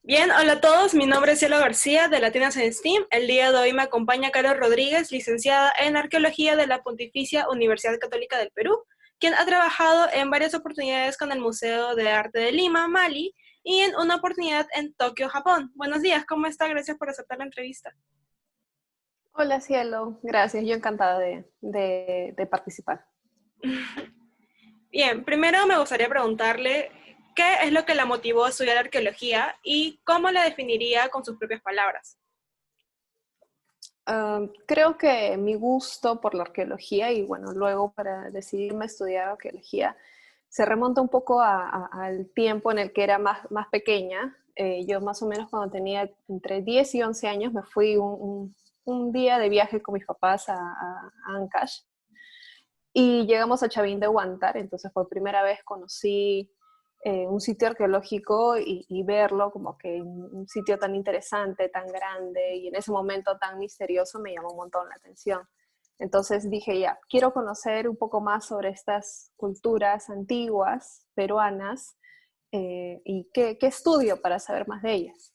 Bien, hola a todos, mi nombre es Cielo García de Latinas en STEAM. El día de hoy me acompaña Carol Rodríguez, licenciada en Arqueología de la Pontificia Universidad Católica del Perú, quien ha trabajado en varias oportunidades con el Museo de Arte de Lima, Mali, y en una oportunidad en Tokio, Japón. Buenos días, ¿cómo está? Gracias por aceptar la entrevista. Hola, Cielo. Gracias. Yo encantada de participar. Bien, primero me gustaría preguntarle qué es lo que la motivó a estudiar arqueología y cómo la definiría con sus propias palabras. Creo que mi gusto por la arqueología y bueno, luego para decidirme a estudiar arqueología se remonta un poco al tiempo en el que era más pequeña. Yo más o menos cuando tenía entre 10 y 11 años me fui un día de viaje con mis papás a Ancash y llegamos a Chavín de Huántar. Entonces por primera vez conocí un sitio arqueológico y verlo como que un sitio tan interesante, tan grande y en ese momento tan misterioso me llamó un montón la atención. Entonces dije, ya, quiero conocer un poco más sobre estas culturas antiguas peruanas y qué estudio para saber más de ellas.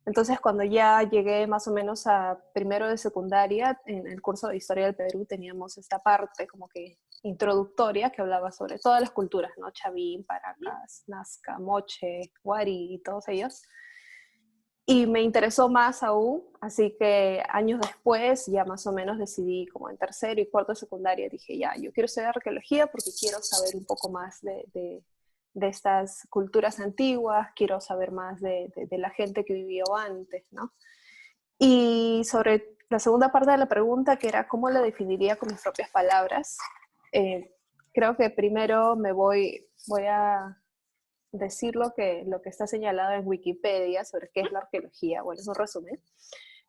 Entonces, cuando ya llegué más o menos a primero de secundaria, en el curso de Historia del Perú teníamos esta parte como que introductoria que hablaba sobre todas las culturas, ¿no? Chavín, Paracas, Nazca, Moche, Huari y todos ellos. Y me interesó más aún, así que años después ya más o menos decidí como en tercero y cuarto de secundaria, dije ya, yo quiero estudiar arqueología porque quiero saber un poco más de estas culturas antiguas, quiero saber más de la gente que vivió antes, ¿no? Y sobre la segunda parte de la pregunta, que era cómo la definiría con mis propias palabras, creo que primero voy a decir lo que está señalado en Wikipedia sobre qué es la arqueología. Bueno, es un resumen.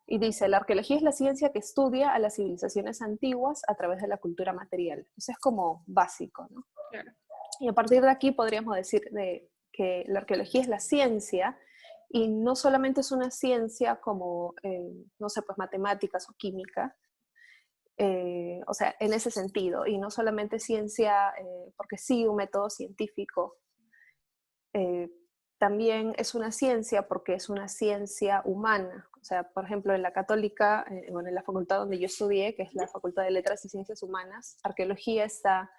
Y dice, la arqueología es la ciencia que estudia a las civilizaciones antiguas a través de la cultura material. Eso es como básico, ¿no? Claro. Y a partir de aquí podríamos decir que la arqueología es la ciencia y no solamente es una ciencia como, no sé, pues matemáticas o química, o sea, en ese sentido, y no solamente ciencia porque sí, un método científico, eh, también es una ciencia porque es una ciencia humana. O sea, por ejemplo, en la Católica, bueno, en la facultad donde yo estudié, que es la Facultad de Letras y Ciencias Humanas, arqueología está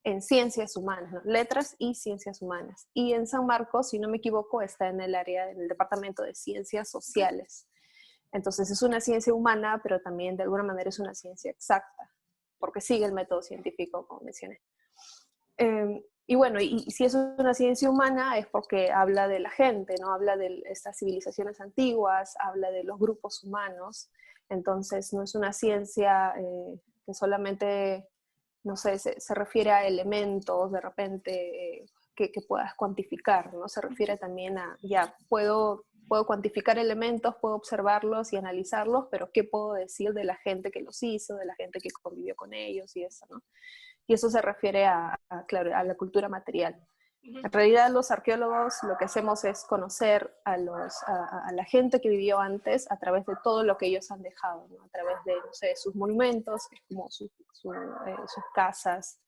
en ciencias humanas, ¿no? Letras y ciencias humanas. Y en San Marcos, si no me equivoco, está en el área, en el departamento de ciencias sociales. Entonces es una ciencia humana, pero también de alguna manera es una ciencia exacta, porque sigue el método científico, como mencioné. Y bueno, y si es una ciencia humana es porque habla de la gente, ¿no? Habla de estas civilizaciones antiguas, habla de los grupos humanos. Entonces no es una ciencia que solamente, no sé, se refiere a elementos de repente que puedas cuantificar, ¿no? Se refiere también a, ya, puedo cuantificar elementos, puedo observarlos y analizarlos, pero ¿qué puedo decir de la gente que los hizo, de la gente que convivió con ellos y eso, ¿no? Y eso se refiere claro, a la cultura material. En realidad los arqueólogos lo que hacemos es conocer a la gente que vivió antes a través de todo lo que ellos han dejado, ¿no? A través de, no sé, sus monumentos, como sus casas,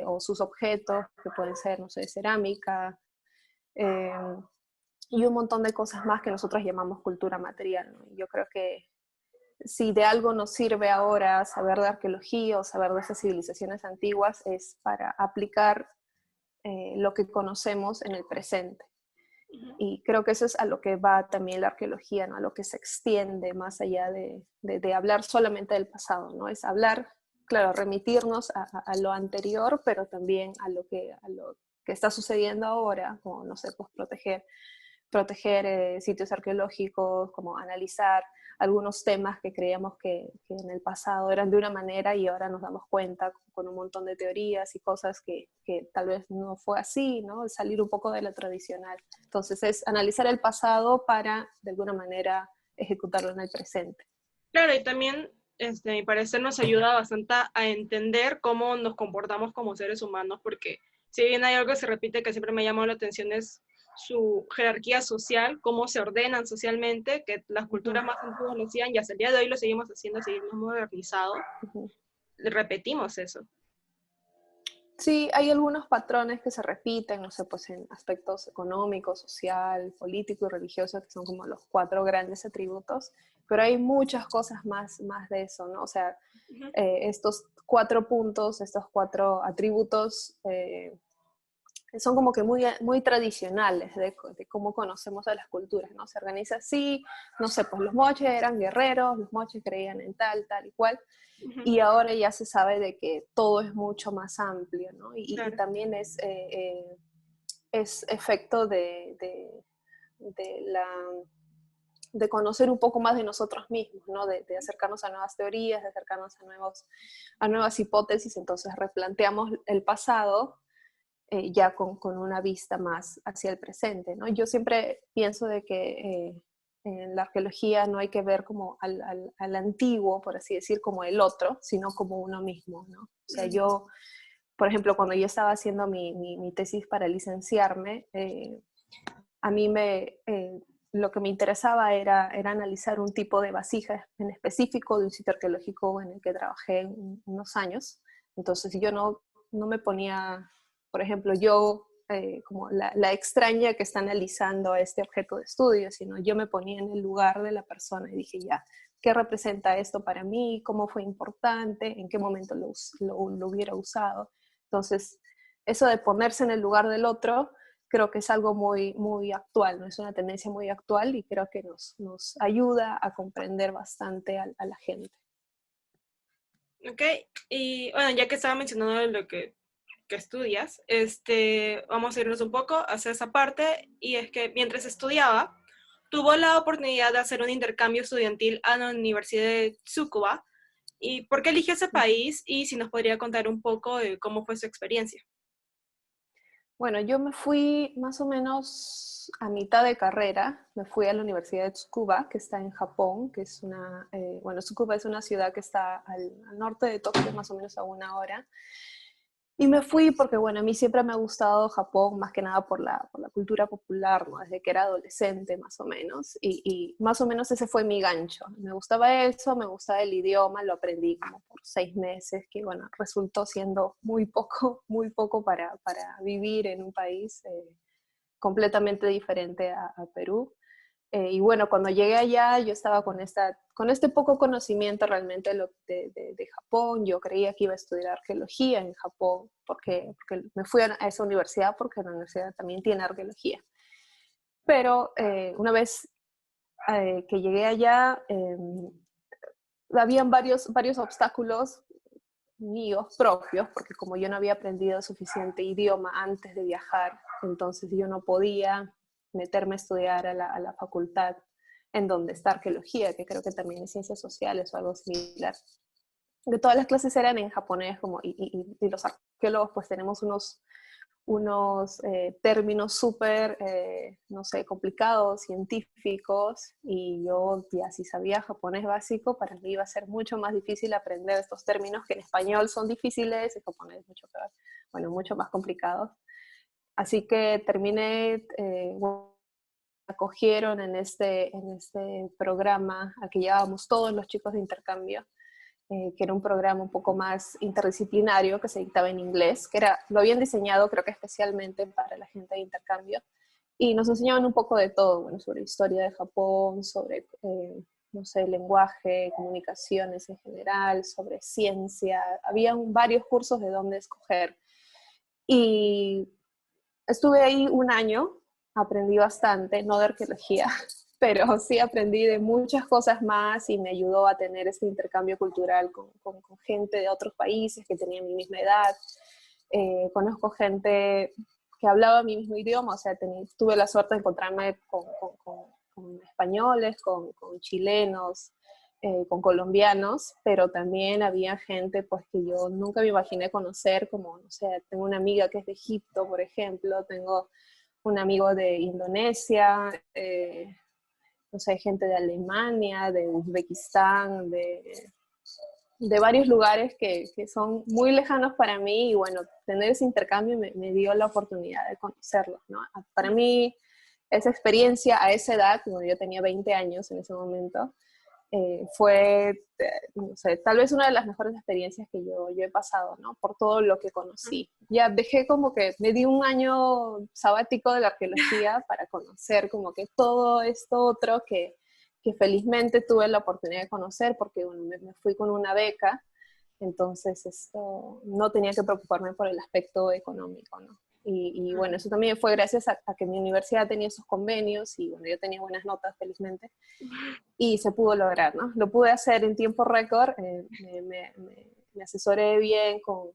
o sus objetos, que pueden ser, no sé, cerámica, eh, y un montón de cosas más que nosotros llamamos cultura material, ¿no? Yo creo que si de algo nos sirve ahora saber de arqueología o saber de esas civilizaciones antiguas es para aplicar lo que conocemos en el presente. Y creo que eso es a lo que va también la arqueología, ¿no? A lo que se extiende más allá de hablar solamente del pasado, ¿no? Es hablar, claro, remitirnos a lo anterior, pero también a lo que está sucediendo ahora, como, no sé, pues proteger sitios arqueológicos, como analizar algunos temas que creíamos que en el pasado eran de una manera y ahora nos damos cuenta con un montón de teorías y cosas que tal vez no fue así, ¿no? Salir un poco de lo tradicional. Entonces es analizar el pasado para, de alguna manera, ejecutarlo en el presente. Claro, y también, a mi parecer, nos ayuda bastante a entender cómo nos comportamos como seres humanos, porque si bien hay algo que se repite que siempre me ha llamado la atención es su jerarquía social, cómo se ordenan socialmente, que las Uh -huh, culturas más antiguas lo hacían y hasta el día de hoy lo seguimos haciendo, seguimos modernizado, uh -huh. repetimos eso. Sí, hay algunos patrones que se repiten, no sé, pues en aspectos económico, social, político y religioso, que son como los 4 grandes atributos, pero hay muchas cosas más de eso, ¿no? O sea, Ujú. estos 4 puntos, estos 4 atributos, son como que muy tradicionales de cómo conocemos a las culturas, ¿no? Se organiza así, no sé, pues los moches eran guerreros, los moches creían en tal y cual, Ujú. y ahora ya se sabe de que todo es mucho más amplio, ¿no? Y Claro. también es efecto de la de conocer un poco más de nosotros mismos, ¿no? De acercarnos a nuevas teorías, de acercarnos a nuevas hipótesis, entonces replanteamos el pasado ya con una vista más hacia el presente, ¿no? Yo siempre pienso de que en la arqueología no hay que ver como al antiguo, por así decir, como el otro, sino como uno mismo, ¿no? O sea, Mm. yo, por ejemplo, cuando yo estaba haciendo mi tesis para licenciarme, a mí lo que me interesaba era analizar un tipo de vasija en específico de un sitio arqueológico en el que trabajé unos años. Entonces yo no me ponía, por ejemplo, yo como la extraña que está analizando este objeto de estudio, sino yo me ponía en el lugar de la persona y dije, ya, ¿qué representa esto para mí? ¿Cómo fue importante? ¿En qué momento lo hubiera usado? Entonces, eso de ponerse en el lugar del otro creo que es algo muy actual, ¿no? Es una tendencia muy actual y creo que nos ayuda a comprender bastante a la gente. Ok, y bueno, ya que estaba mencionando lo que estudias, vamos a irnos un poco hacia esa parte, y es que mientras estudiaba, tuvo la oportunidad de hacer un intercambio estudiantil a la Universidad de Tsukuba. ¿Y por qué eligió ese país? Y si nos podría contar un poco de cómo fue su experiencia. Bueno, yo me fui más o menos a mitad de carrera, me fui a la Universidad de Tsukuba, que está en Japón, que es bueno, Tsukuba es una ciudad que está al norte de Tokio, más o menos a 1 hora. Y me fui porque, bueno, a mí siempre me ha gustado Japón, más que nada por la cultura popular, ¿no? Desde que era adolescente, más o menos. Y más o menos ese fue mi gancho. Me gustaba eso, me gustaba el idioma, lo aprendí como por 6 meses, que, bueno, resultó siendo muy poco para vivir en un país completamente diferente a Perú. Y bueno, cuando llegué allá, yo estaba con este poco conocimiento realmente de Japón. Yo creía que iba a estudiar arqueología en Japón, porque me fui a esa universidad, porque la universidad también tiene arqueología. Pero una vez que llegué allá, habían varios obstáculos míos propios, porque como yo no había aprendido suficiente idioma antes de viajar, entonces yo no podía meterme a estudiar a la facultad en donde está arqueología, que creo que también es ciencias sociales o algo similar. Que todas las clases eran en japonés, y los arqueólogos pues tenemos unos términos súper, no sé, complicados, científicos, y yo ya si sabía japonés básico, para mí iba a ser mucho más difícil aprender estos términos que en español son difíciles, en japonés mucho peor, bueno, mucho más complicados. Así que terminé, bueno, acogieron en este programa al que llevábamos todos los chicos de intercambio, que era un programa un poco más interdisciplinario que se dictaba en inglés, lo habían diseñado creo que especialmente para la gente de intercambio, y nos enseñaban un poco de todo, bueno, sobre historia de Japón, sobre, no sé, lenguaje, comunicaciones en general, sobre ciencia, habían varios cursos de dónde escoger. Y estuve ahí 1 año, aprendí bastante, no de arqueología, pero sí aprendí de muchas cosas más y me ayudó a tener este intercambio cultural con gente de otros países que tenían mi misma edad. Conozco gente que hablaba mi mismo idioma, o sea, tuve la suerte de encontrarme con españoles, con chilenos, con colombianos, pero también había gente pues que yo nunca me imaginé conocer, como, no sé, tengo una amiga que es de Egipto, por ejemplo, tengo un amigo de Indonesia, no sé, gente de Alemania, de Uzbekistán, de varios lugares que son muy lejanos para mí, y bueno, tener ese intercambio me dio la oportunidad de conocerlos, ¿no? Para mí, esa experiencia a esa edad, cuando yo tenía 20 años en ese momento, fue, no sé, tal vez una de las mejores experiencias que yo he pasado, ¿no? Por todo lo que conocí. Ya dejé como que, me di un año sabático de la arqueología para conocer como que todo esto otro que felizmente tuve la oportunidad de conocer porque bueno, me fui con una beca, entonces esto, no tenía que preocuparme por el aspecto económico, ¿no? Y bueno, eso también fue gracias a que mi universidad tenía esos convenios y bueno, yo tenía buenas notas felizmente y se pudo lograr, ¿no? Lo pude hacer en tiempo récord, me asesoré bien con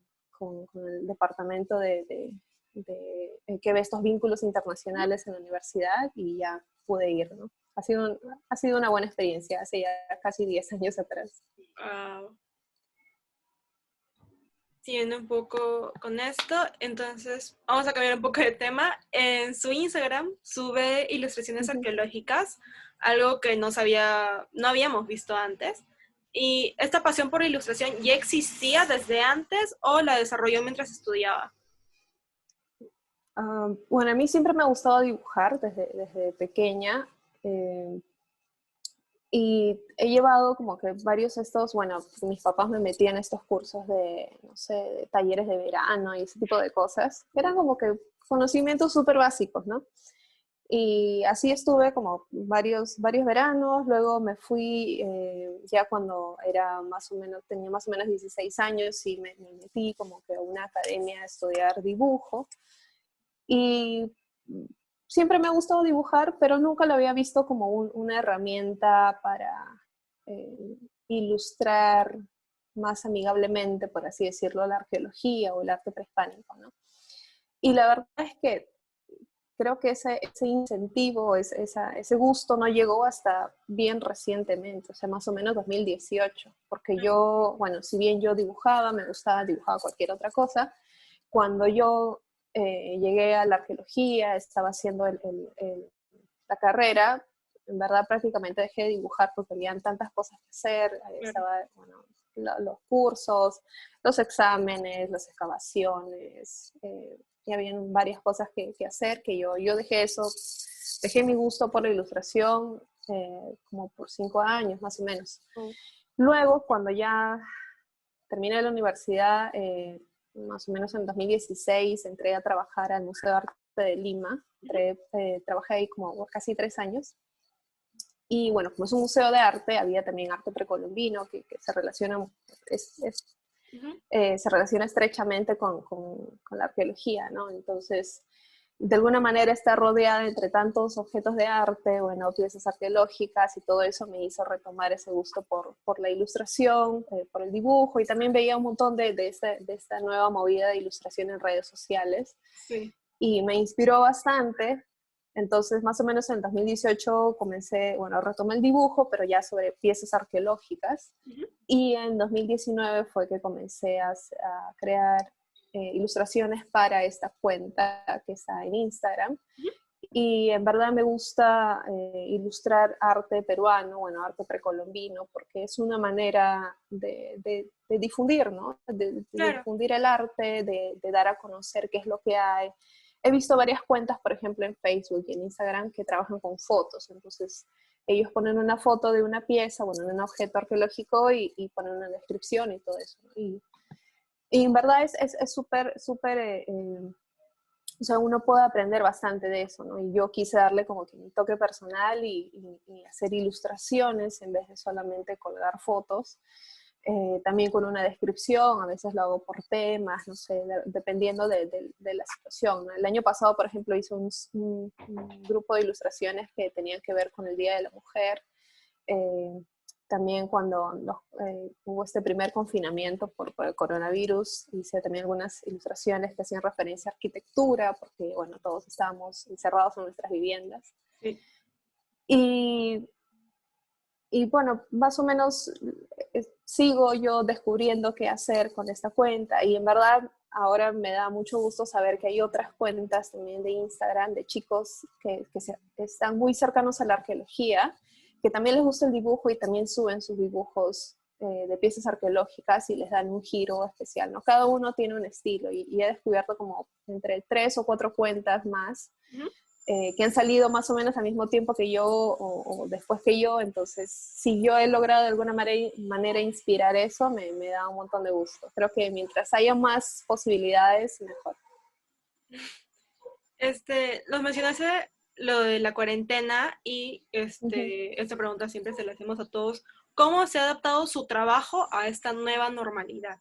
el departamento que ve estos vínculos internacionales en la universidad y ya pude ir, ¿no? Ha sido una buena experiencia, hace ya casi 10 años atrás. Wow. Siguiendo un poco con esto, entonces vamos a cambiar un poco de tema. En su Instagram sube ilustraciones arqueológicas, algo que no habíamos visto antes. ¿Y esta pasión por la ilustración ya existía desde antes o la desarrolló mientras estudiaba? Bueno, a mí siempre me ha gustado dibujar desde pequeña. Y he llevado como que varios estos, bueno, mis papás me metían en estos cursos de, no sé, de talleres de verano y ese tipo de cosas. Eran como que conocimientos súper básicos, ¿no? Y así estuve como varios veranos, luego me fui ya cuando era más o menos, tenía más o menos 16 años y me metí como que a una academia a estudiar dibujo. Y siempre me ha gustado dibujar, pero nunca lo había visto como una herramienta para ilustrar más amigablemente, por así decirlo, la arqueología o el arte prehispánico, ¿no? Y la verdad es que creo que ese incentivo, ese gusto no llegó hasta bien recientemente, o sea, más o menos 2018, porque yo, bueno, si bien yo dibujaba, me gustaba, dibujaba cualquier otra cosa, cuando yo llegué a la arqueología, estaba haciendo la carrera, en verdad prácticamente dejé de dibujar porque habían tantas cosas que hacer, estaba, bueno, los cursos, los exámenes, las excavaciones, y habían varias cosas que hacer, que yo dejé eso, dejé mi gusto por la ilustración como por 5 años más o menos. Luego, cuando ya terminé la universidad, más o menos en 2016, entré a trabajar al Museo de Arte de Lima, trabajé ahí como casi 3 años. Y bueno, como es un museo de arte, había también arte precolombino que se relaciona, se relaciona estrechamente con la arqueología, ¿no? Entonces, de alguna manera está rodeada entre tantos objetos de arte, bueno, piezas arqueológicas y todo eso me hizo retomar ese gusto por la ilustración, por el dibujo, y también veía un montón de esta nueva movida de ilustración en redes sociales. Sí. Y me inspiró bastante. Entonces, más o menos en el 2018 comencé, bueno, retomé el dibujo, pero ya sobre piezas arqueológicas. Y en 2019 fue que comencé a crear ilustraciones para esta cuenta que está en Instagram. Y en verdad me gusta ilustrar arte peruano, bueno, arte precolombino, porque es una manera de difundir, ¿no? De difundir el arte, de dar a conocer qué es lo que hay. He visto varias cuentas, por ejemplo, en Facebook y en Instagram que trabajan con fotos, entonces ellos ponen una foto de una pieza, bueno, de un objeto arqueológico y ponen una descripción y todo eso, ¿no? Y en verdad es súper, súper, o sea, uno puede aprender bastante de eso, ¿no? Y yo quise darle como que mi toque personal y hacer ilustraciones en vez de solamente colgar fotos. También con una descripción, a veces lo hago por temas, no sé, dependiendo de la situación, ¿no? El año pasado, por ejemplo, hice un grupo de ilustraciones que tenían que ver con el Día de la Mujer. También cuando hubo este primer confinamiento por el coronavirus, hice también algunas ilustraciones que hacían referencia a arquitectura, porque, bueno, todos estábamos encerrados en nuestras viviendas. Sí. Y bueno, más o menos sigo yo descubriendo qué hacer con esta cuenta y en verdad ahora me da mucho gusto saber que hay otras cuentas también de Instagram de chicos que están muy cercanos a la arqueología, que también les gusta el dibujo y también suben sus dibujos de piezas arqueológicas y les dan un giro especial, ¿no? Cada uno tiene un estilo y he descubierto como entre 3 o 4 cuentas más que han salido más o menos al mismo tiempo que yo o después que yo, entonces si yo he logrado de alguna manera inspirar eso, me da un montón de gusto. Creo que mientras haya más posibilidades, mejor. Los mencionaste lo de la cuarentena y Uh-huh. esta pregunta siempre se la hacemos a todos. ¿Cómo se ha adaptado su trabajo a esta nueva normalidad?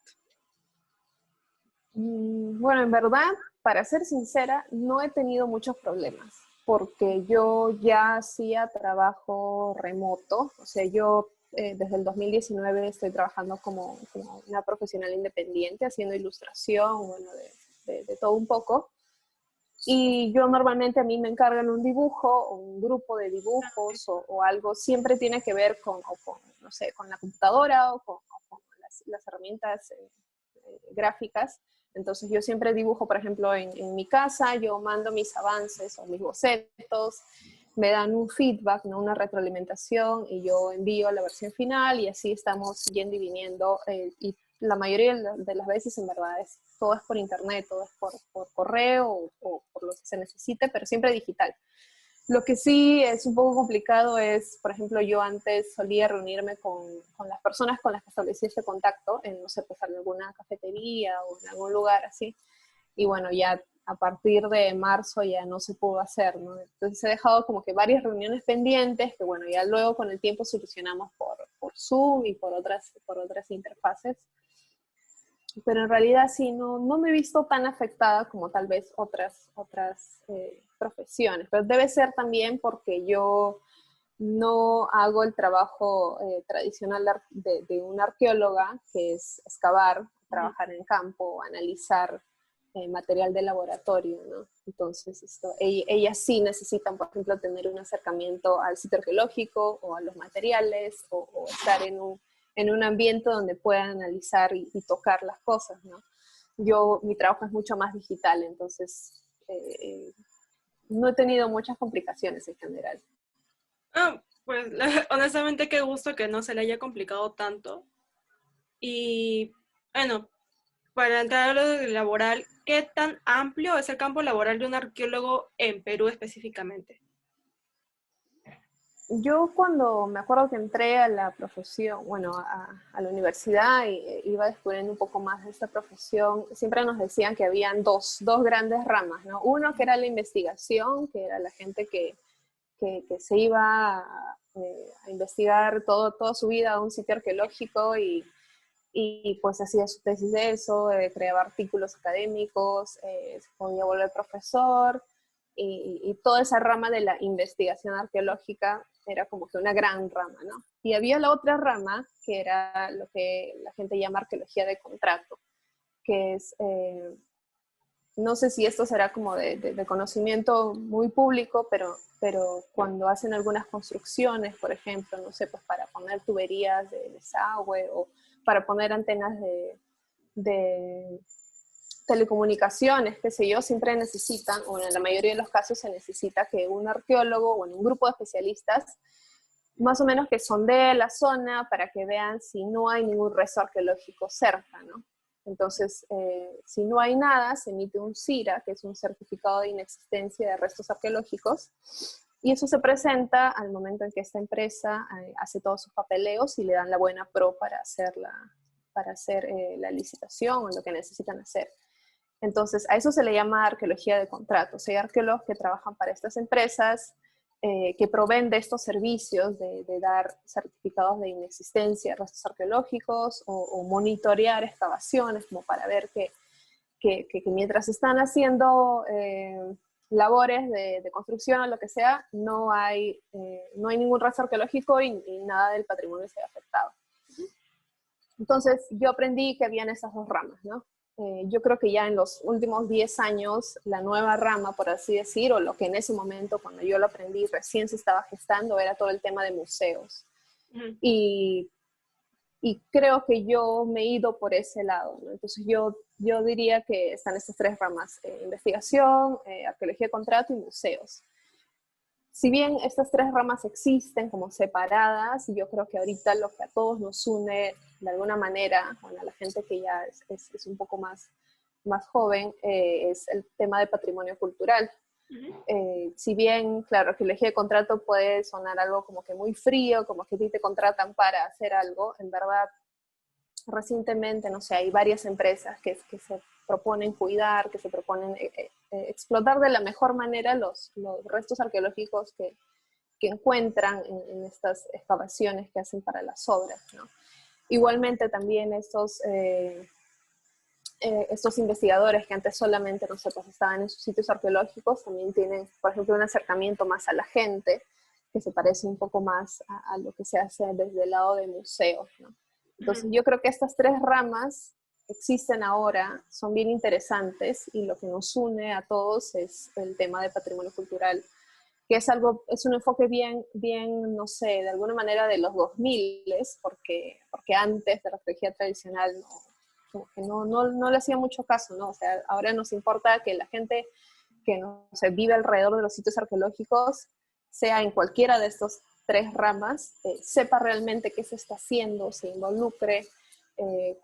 Bueno, en verdad, para ser sincera, no he tenido muchos problemas, porque yo ya hacía trabajo remoto, o sea, yo desde el 2019 estoy trabajando como una profesional independiente, haciendo ilustración, bueno, de todo un poco. Y yo normalmente a mí me encargan un dibujo o un grupo de dibujos o algo, siempre tiene que ver no sé, con la computadora o con las herramientas gráficas. Entonces yo siempre dibujo, por ejemplo, en mi casa, yo mando mis avances o mis bocetos, me dan un feedback, ¿no? Una retroalimentación y yo envío la versión final y así estamos yendo y viniendo. Y la mayoría de las veces en verdad todo es por internet, todo es por correo o por lo que se necesite, pero siempre digital. Lo que sí es un poco complicado es, por ejemplo, yo antes solía reunirme con las personas con las que establecí este contacto, en, no sé, pues en alguna cafetería o en algún lugar así, y bueno, ya a partir de marzo ya no se pudo hacer, ¿no? Entonces he dejado como que varias reuniones pendientes, que bueno, ya luego con el tiempo solucionamos por Zoom y por otras interfaces, pero en realidad sí, no me he visto tan afectada como tal vez otras profesiones, pero debe ser también porque yo no hago el trabajo tradicional de una arqueóloga, que es excavar, trabajar en campo, analizar material de laboratorio, ¿no? Entonces, ellas sí necesitan, por ejemplo, tener un acercamiento al sitio arqueológico o a los materiales o estar en un ambiente donde puedan analizar y tocar las cosas, ¿no? Mi trabajo es mucho más digital, entonces no he tenido muchas complicaciones en general. Pues honestamente qué gusto que no se le haya complicado tanto. Y bueno, para entrar a lo laboral, ¿qué tan amplio es el campo laboral de un arqueólogo en Perú específicamente? Yo cuando me acuerdo que entré a la profesión, bueno, a la universidad y iba descubriendo un poco más de esta profesión, siempre nos decían que habían dos grandes ramas, ¿no? Uno que era la investigación, que era la gente que se iba a investigar toda su vida a un sitio arqueológico y pues hacía su tesis de eso, creaba artículos académicos, se podía volver profesor y toda esa rama de la investigación arqueológica era como que una gran rama, ¿no? Y había la otra rama que era lo que la gente llama arqueología de contrato, que es, no sé si esto será como de conocimiento muy público, pero cuando hacen algunas construcciones, por ejemplo, no sé, pues para poner tuberías de desagüe o para poner antenas de telecomunicaciones, qué sé yo, siempre necesitan, o en la mayoría de los casos se necesita que un arqueólogo o en un grupo de especialistas, más o menos que sondee la zona para que vean si no hay ningún resto arqueológico cerca, ¿no? Entonces, si no hay nada, se emite un CIRA, que es un certificado de inexistencia de restos arqueológicos, y eso se presenta al momento en que esta empresa hace todos sus papeleos y le dan la buena pro para hacer la licitación o lo que necesitan hacer. Entonces, a eso se le llama arqueología de contratos. Hay arqueólogos que trabajan para estas empresas, que proveen de estos servicios de dar certificados de inexistencia de restos arqueológicos o monitorear excavaciones como para ver que mientras están haciendo labores de construcción o lo que sea, no hay ningún resto arqueológico y nada del patrimonio se ha afectado. Entonces yo aprendí que habían esas dos ramas, ¿no? Yo creo que ya en los últimos 10 años, la nueva rama, por así decir, o lo que en ese momento, cuando yo lo aprendí, recién se estaba gestando, era todo el tema de museos. Uh-huh. Y creo que yo me he ido por ese lado, ¿no? Entonces yo diría que están estas tres ramas, investigación, arqueología de contrato y museos. Si bien estas tres ramas existen como separadas, yo creo que ahorita lo que a todos nos une de alguna manera, bueno, a la gente que ya es un poco más joven, es el tema de patrimonio cultural. Ujú. Si bien, claro, arqueología de contrato puede sonar algo como que muy frío, como que a ti te contratan para hacer algo, en verdad, recientemente, no sé, hay varias empresas que se proponen cuidar, que se proponen explotar de la mejor manera los restos arqueológicos que encuentran en estas excavaciones que hacen para las obras, ¿no? Igualmente también estos investigadores que antes solamente, no sé, pues estaban en sus sitios arqueológicos, también tienen, por ejemplo, un acercamiento más a la gente, que se parece un poco más a lo que se hace desde el lado de museos, ¿no? Entonces Ujú. yo creo que estas tres ramas existen ahora, son bien interesantes y lo que nos une a todos es el tema de patrimonio cultural, que es algo, es un enfoque bien, no sé, de alguna manera de los 2000, porque antes de la arqueología tradicional como que no le hacía mucho caso, ¿no? O sea, ahora nos importa que la gente que no se vive alrededor de los sitios arqueológicos, sea en cualquiera de estas tres ramas, sepa realmente qué se está haciendo, se involucre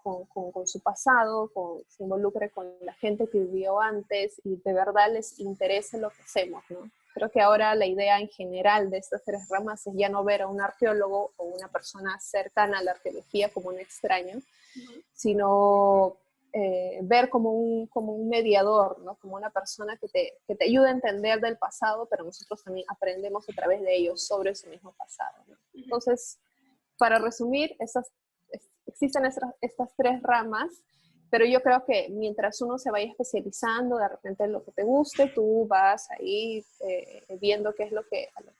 con su pasado, se involucre con la gente que vivió antes y de verdad les interese lo que hacemos, ¿no? Creo que ahora la idea en general de estas tres ramas es ya no ver a un arqueólogo o una persona cercana a la arqueología como un extraño, Ujú. sino ver como un mediador, ¿no? Como una persona que te ayuda a entender del pasado, pero nosotros también aprendemos a través de ellos sobre ese mismo pasado, ¿no? Ujú. Entonces, para resumir, existen estas tres ramas, pero yo creo que mientras uno se vaya especializando, de repente en lo que te guste, tú vas ahí viendo qué es a lo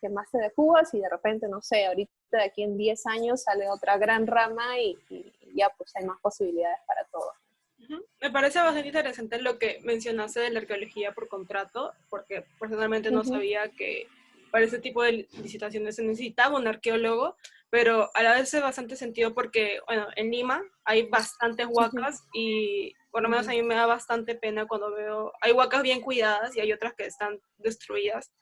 que más te adecuas y de repente, no sé, ahorita de aquí en 10 años sale otra gran rama y ya pues hay más posibilidades para todos. Ujú. Me parece bastante interesante lo que mencionaste de la arqueología por contrato, porque personalmente no Ujú, sabía que para ese tipo de licitaciones se necesitaba un arqueólogo, pero a la vez hace bastante sentido porque, bueno, en Lima hay bastantes ujú, huacas y por lo menos a ujú, mí me da bastante pena cuando veo, hay huacas bien cuidadas y hay otras que están destruidas. ujú.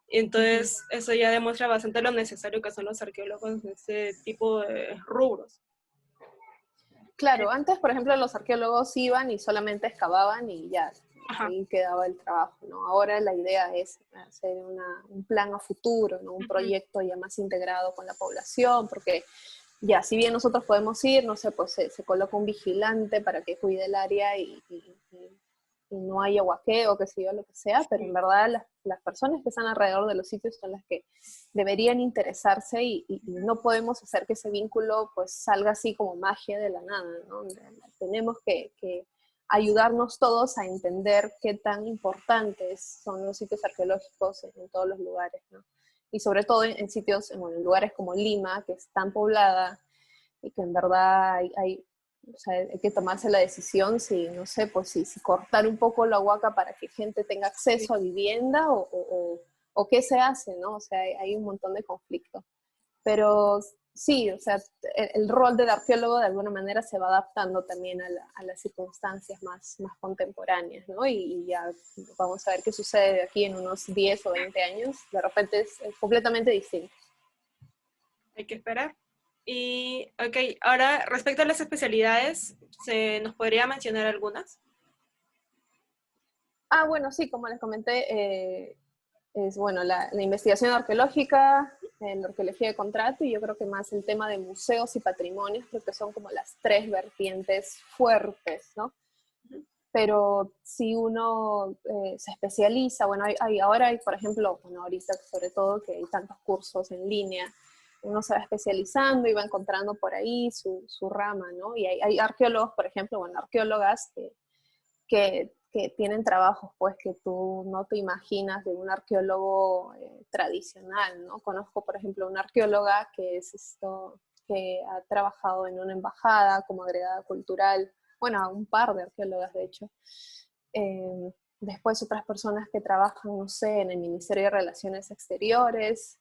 Entonces, eso ya demuestra bastante lo necesario que son los arqueólogos en ese tipo de rubros. Claro, antes, por ejemplo, los arqueólogos iban y solamente excavaban y ya, Ajá. ahí quedaba el trabajo, ¿no? Ahora la idea es hacer un plan a futuro, ¿no? Un Ujú. proyecto ya más integrado con la población, porque ya, si bien nosotros podemos ir, no sé, pues se coloca un vigilante para que cuide el área y no haya huaqueo, que sé yo, lo que sea, pero en Sí. verdad las personas que están alrededor de los sitios son las que deberían interesarse y no podemos hacer que ese vínculo pues salga así como magia de la nada, ¿no? Tenemos que ayudarnos todos a entender qué tan importantes son los sitios arqueológicos en todos los lugares, ¿no? Y sobre todo en sitios, bueno, en lugares como Lima, que es tan poblada y que en verdad o sea, hay que tomarse la decisión si, no sé, pues si cortar un poco la huaca para que gente tenga Sí. acceso a vivienda o qué se hace, ¿no? O sea, hay un montón de conflictos. Pero sí, o sea, el rol del arqueólogo de alguna manera se va adaptando también a las circunstancias más contemporáneas, ¿no? Y ya vamos a ver qué sucede aquí en unos 10 o 20 años. De repente es completamente distinto. Hay que esperar. Y, ok, ahora respecto a las especialidades, ¿se nos podría mencionar algunas? Ah, bueno, sí, como les comenté, es bueno, la investigación arqueológica, la arqueología de contrato y yo creo que más el tema de museos y patrimonios, creo que son como las tres vertientes fuertes, ¿no? Ujú. Pero si uno se especializa, bueno, ahora hay, por ejemplo, bueno, ahorita sobre todo que hay tantos cursos en línea, uno se va especializando y va encontrando por ahí su rama, ¿no? Y hay arqueólogos, por ejemplo, bueno, arqueólogas que tienen trabajos pues que tú no te imaginas de un arqueólogo tradicional, ¿no? Conozco, por ejemplo, una arqueóloga que es que ha trabajado en una embajada como agregada cultural, bueno, un par de arqueólogas de hecho. Después otras personas que trabajan, no sé, en el Ministerio de Relaciones Exteriores,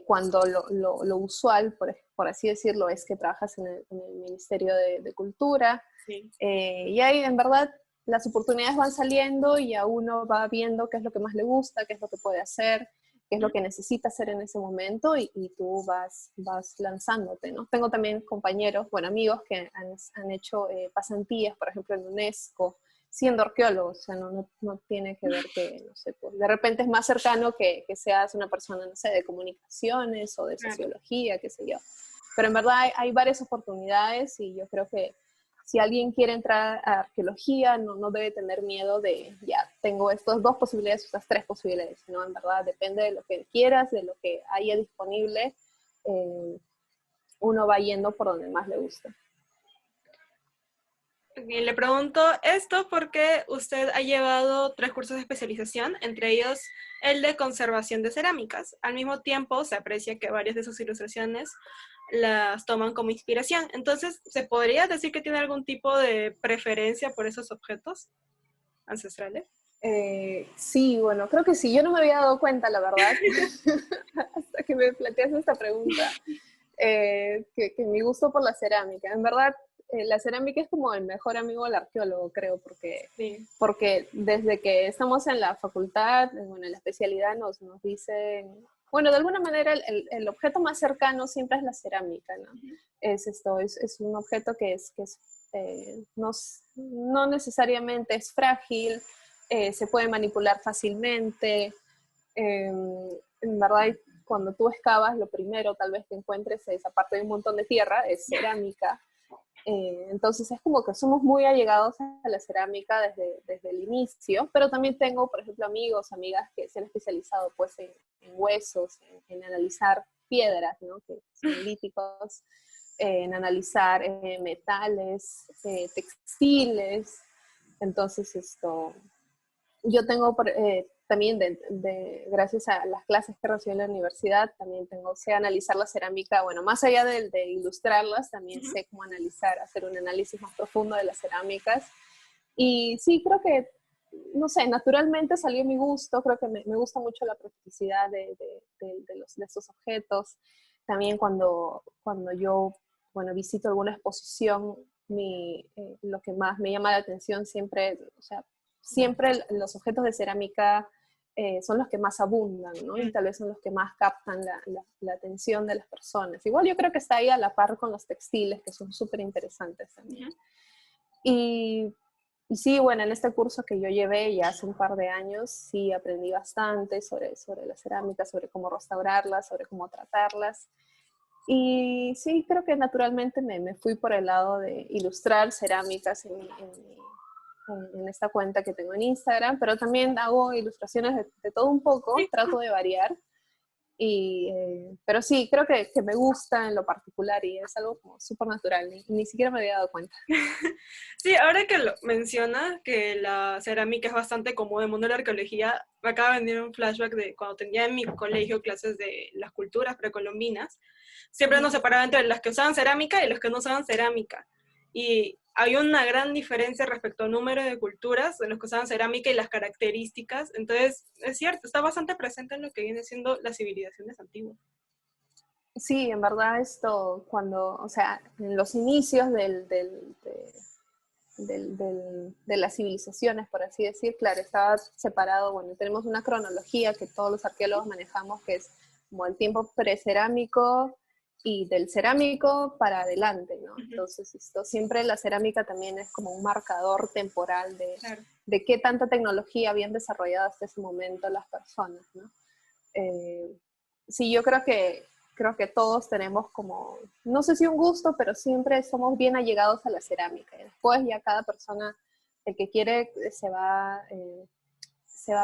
cuando lo usual, por así decirlo, es que trabajas en el Ministerio de Cultura. Sí. Y ahí en verdad las oportunidades van saliendo y a uno va viendo qué es lo que más le gusta, qué es lo que puede hacer, qué es lo Ujú. que necesita hacer en ese momento y tú vas lanzándote, ¿no? Tengo también compañeros, bueno, amigos que han hecho pasantías, por ejemplo, en UNESCO, siendo arqueólogo, o sea, no tiene que ver que, no sé, pues de repente es más cercano que seas una persona, no sé, de comunicaciones o de Claro. sociología, qué sé yo. Pero en verdad hay varias oportunidades y yo creo que si alguien quiere entrar a arqueología, no debe tener miedo de, ya, tengo estas dos posibilidades, estas tres posibilidades, ¿no? En verdad depende de lo que quieras, de lo que haya disponible, uno va yendo por donde más le gusta. Y le pregunto esto porque usted ha llevado 3 cursos de especialización, entre ellos el de conservación de cerámicas. Al mismo tiempo, se aprecia que varias de sus ilustraciones las toman como inspiración. Entonces, ¿se podría decir que tiene algún tipo de preferencia por esos objetos ancestrales? Sí, bueno, creo que sí. Yo no me había dado cuenta, la verdad, hasta que me planteaste esta pregunta, que mi gusto por la cerámica. En verdad, la cerámica es como el mejor amigo del arqueólogo, creo, Sí. porque desde que estamos en la facultad, bueno, en la especialidad nos dicen, bueno, de alguna manera el objeto más cercano siempre es la cerámica, ¿no? Es un objeto que no necesariamente es frágil, se puede manipular fácilmente. En verdad, cuando tú excavas, lo primero tal vez que encuentres es, aparte de un montón de tierra, es cerámica. Entonces es como que somos muy allegados a la cerámica desde el inicio, pero también tengo, por ejemplo, amigos, amigas que se han especializado pues en huesos, en analizar piedras, ¿no? Que son líticos, en analizar metales, textiles. Entonces yo tengo también, gracias a las clases que recibí en la universidad, también sé analizar la cerámica, bueno, más allá de ilustrarlas, también sé cómo analizar, hacer un análisis más profundo de las cerámicas. Y sí, creo que, no sé, naturalmente salió mi gusto, creo que me gusta mucho la practicidad de estos objetos. También cuando yo, bueno, visito alguna exposición, lo que más me llama la atención siempre, o sea, siempre los objetos de cerámica son los que más abundan, ¿no? Y tal vez son los que más captan la atención de las personas. Igual yo creo que está ahí a la par con los textiles, que son súper interesantes también. Y sí, bueno, en este curso que yo llevé ya hace un par de años, sí aprendí bastante sobre la cerámica, sobre cómo restaurarlas, sobre cómo tratarlas. Y sí, creo que naturalmente me fui por el lado de ilustrar cerámicas en esta cuenta que tengo en Instagram, pero también hago ilustraciones de todo un poco, trato de variar. Pero sí, creo que me gusta en lo particular y es algo como súper natural, ni siquiera me había dado cuenta. Sí, ahora que lo menciona, que la cerámica es bastante común en el mundo de la arqueología, me acaba de venir un flashback de cuando tenía en mi colegio clases de las culturas precolombinas. Siempre nos separaban entre las que usaban cerámica y los que no usaban cerámica. Y hay una gran diferencia respecto al número de culturas de los que usaban cerámica y las características. Entonces, es cierto, está bastante presente en lo que viene siendo las civilizaciones antiguas. Sí, en verdad o sea, en los inicios de las civilizaciones, por así decir, claro, estaba separado, bueno, tenemos una cronología que todos los arqueólogos manejamos, que es como el tiempo precerámico y del cerámico para adelante, ¿no? Entonces, siempre la cerámica también es como un marcador temporal Claro. de qué tanta tecnología habían desarrollado hasta ese momento las personas, ¿no? Sí, yo creo que todos tenemos como, no sé si un gusto, pero siempre somos bien allegados a la cerámica. Y después ya cada persona, el que quiere, se va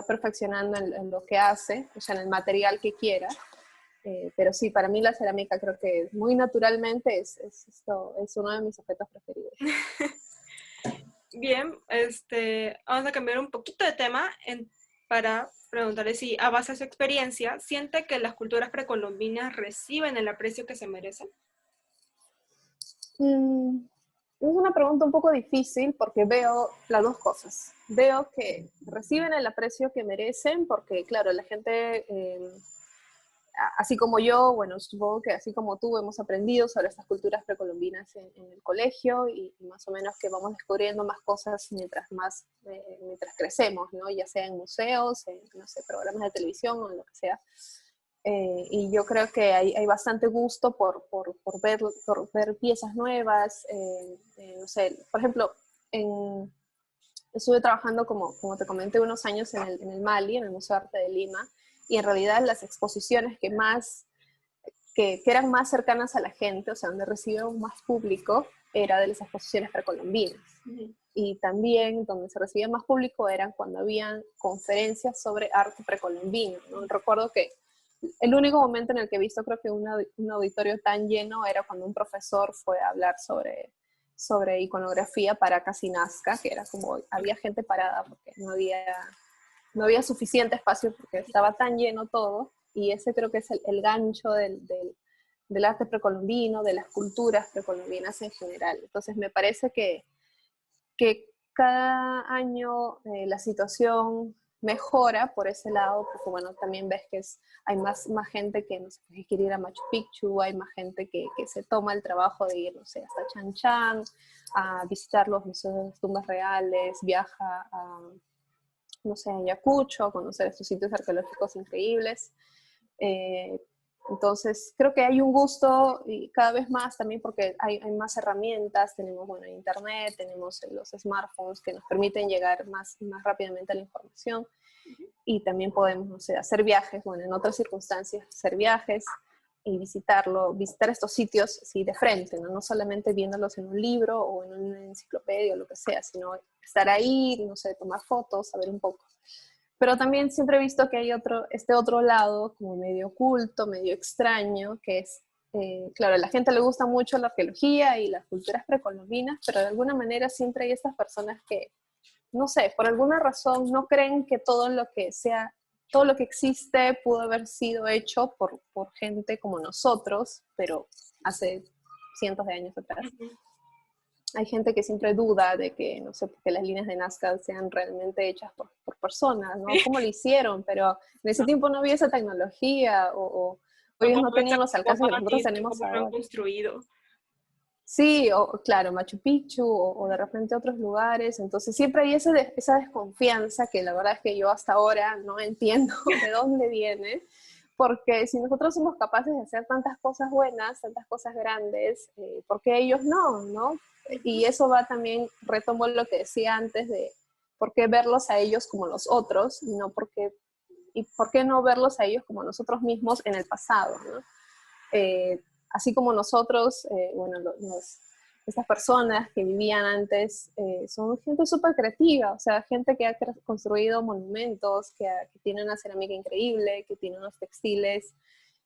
perfeccionando en lo que hace, o sea, en el material que quiera. Pero sí, para mí la cerámica creo que muy naturalmente es uno de mis objetos preferidos. Bien, vamos a cambiar un poquito de tema para preguntarle si, a base de su experiencia, siente que las culturas precolombinas reciben el aprecio que se merecen. Es una pregunta un poco difícil porque veo las dos cosas. Veo que reciben el aprecio que merecen porque, claro, la gente, así como yo, bueno, supongo que así como tú, hemos aprendido sobre estas culturas precolombinas en el colegio y más o menos que vamos descubriendo más cosas mientras crecemos, ¿no? Ya sea en museos, en, no sé, programas de televisión o en lo que sea. Y yo creo que hay bastante gusto por ver piezas nuevas. No sé, por ejemplo, Estuve trabajando, como te comenté, unos años en el Mali, en el Museo de Arte de Lima, y en realidad las exposiciones que eran más cercanas a la gente, o sea, donde recibieron más público, era de las exposiciones precolombinas. Y también donde se recibía más público eran cuando habían conferencias sobre arte precolombino, ¿no? Recuerdo que el único momento en el que he visto, creo que un auditorio tan lleno era cuando un profesor fue a hablar sobre iconografía para casi Nazca, que era como, había gente parada porque no había suficiente espacio porque estaba tan lleno todo, y ese creo que es el gancho del arte precolombino, de las culturas precolombinas en general. Entonces me parece que cada año la situación mejora por ese lado, porque bueno, también ves que hay más gente que, no sé, que quiere ir a Machu Picchu, hay más gente que se toma el trabajo de ir, no sé, hasta Chan Chan, a visitar los museos de las tumbas reales, viaja a, no sé, a Ayacucho, a conocer estos sitios arqueológicos increíbles. Eh, entonces, creo que hay un gusto y cada vez más también porque hay más herramientas, tenemos, bueno, internet, tenemos los smartphones que nos permiten llegar más rápidamente a la información, y también podemos, no sé, hacer viajes, bueno, en otras circunstancias, hacer viajes y visitar estos sitios sí, de frente, ¿no? No solamente viéndolos en un libro o en una enciclopedia o lo que sea, sino estar ahí, no sé, tomar fotos, saber un poco. Pero también siempre he visto que hay este otro lado, como medio oculto, medio extraño, que es, claro, a la gente le gusta mucho la arqueología y las culturas precolombinas, pero de alguna manera siempre hay estas personas que, no sé, por alguna razón no creen que todo lo que existe pudo haber sido hecho por gente como nosotros, pero hace cientos de años atrás. Hay gente que siempre duda de que, no sé, que las líneas de Nazca sean realmente hechas por personas, ¿no? ¿Cómo lo hicieron? Pero en ese tiempo no había esa tecnología, o O ellos cómo no tenían los alcances que nosotros visto, tenemos cómo lo han ahora. construido. Sí, o claro, Machu Picchu, o de repente otros lugares. Entonces siempre hay esa desconfianza que la verdad es que yo hasta ahora no entiendo de dónde viene, porque si nosotros somos capaces de hacer tantas cosas buenas, tantas cosas grandes, ¿por qué ellos no, no? Y eso va también, retomo lo que decía antes de por qué verlos a ellos como los otros, y por qué no verlos a ellos como nosotros mismos en el pasado, ¿no? Así como nosotros, bueno, estas personas que vivían antes son gente súper creativa, o sea, gente que ha construido monumentos, que tiene una cerámica increíble, que tiene unos textiles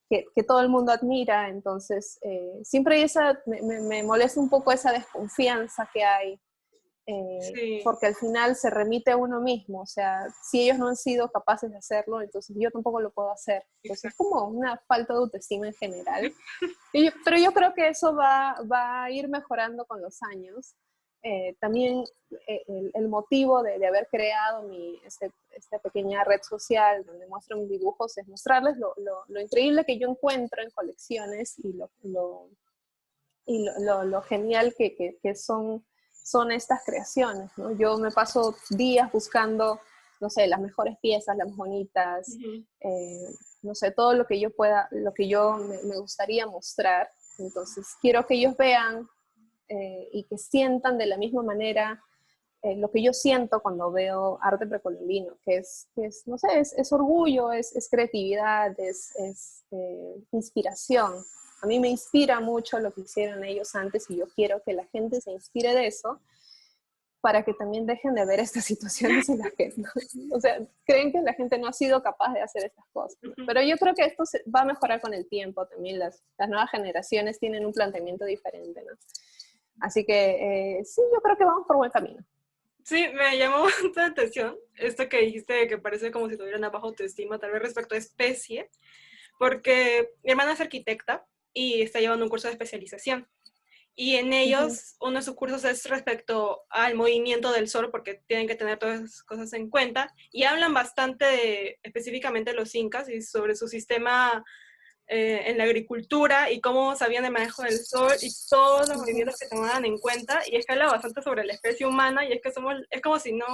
que todo el mundo admira. Entonces siempre hay me molesta un poco esa desconfianza que hay, Sí. porque al final se remite a uno mismo, o sea, si ellos no han sido capaces de hacerlo, entonces yo tampoco lo puedo hacer. Entonces es como una falta de autoestima en general. Pero yo creo que eso va a ir mejorando con los años. También el motivo de haber creado esta pequeña red social donde muestro mis dibujos es mostrarles lo increíble que yo encuentro en colecciones, y lo genial que son estas creaciones, ¿no? Yo me paso días buscando, no sé, las mejores piezas, las más bonitas, no sé, todo lo que yo pueda, lo que yo me gustaría mostrar. Entonces, quiero que ellos vean y que sientan de la misma manera lo que yo siento cuando veo arte precolombino, que es no sé, es orgullo, es creatividad, es inspiración. A mí me inspira mucho lo que hicieron ellos antes, y yo quiero que la gente se inspire de eso para que también dejen de ver estas situaciones en las que, ¿no? O sea, creen que la gente no ha sido capaz de hacer estas cosas, ¿no? Pero yo creo que esto va a mejorar con el tiempo también. Las nuevas generaciones tienen un planteamiento diferente, ¿no? Así que sí, yo creo que vamos por buen camino. Sí, me llamó bastante la atención esto que dijiste, que parece como si tuvieran una baja autoestima, tal vez respecto a especie, porque mi hermana es arquitecta y está llevando un curso de especialización. Y en ellos, uno de sus cursos es respecto al movimiento del sol, porque tienen que tener todas esas cosas en cuenta. Y hablan bastante específicamente de los incas y sobre su sistema en la agricultura y cómo sabían el manejo del sol y todos los movimientos que tomaban en cuenta. Y es que habla bastante sobre la especie humana, y es que es como si no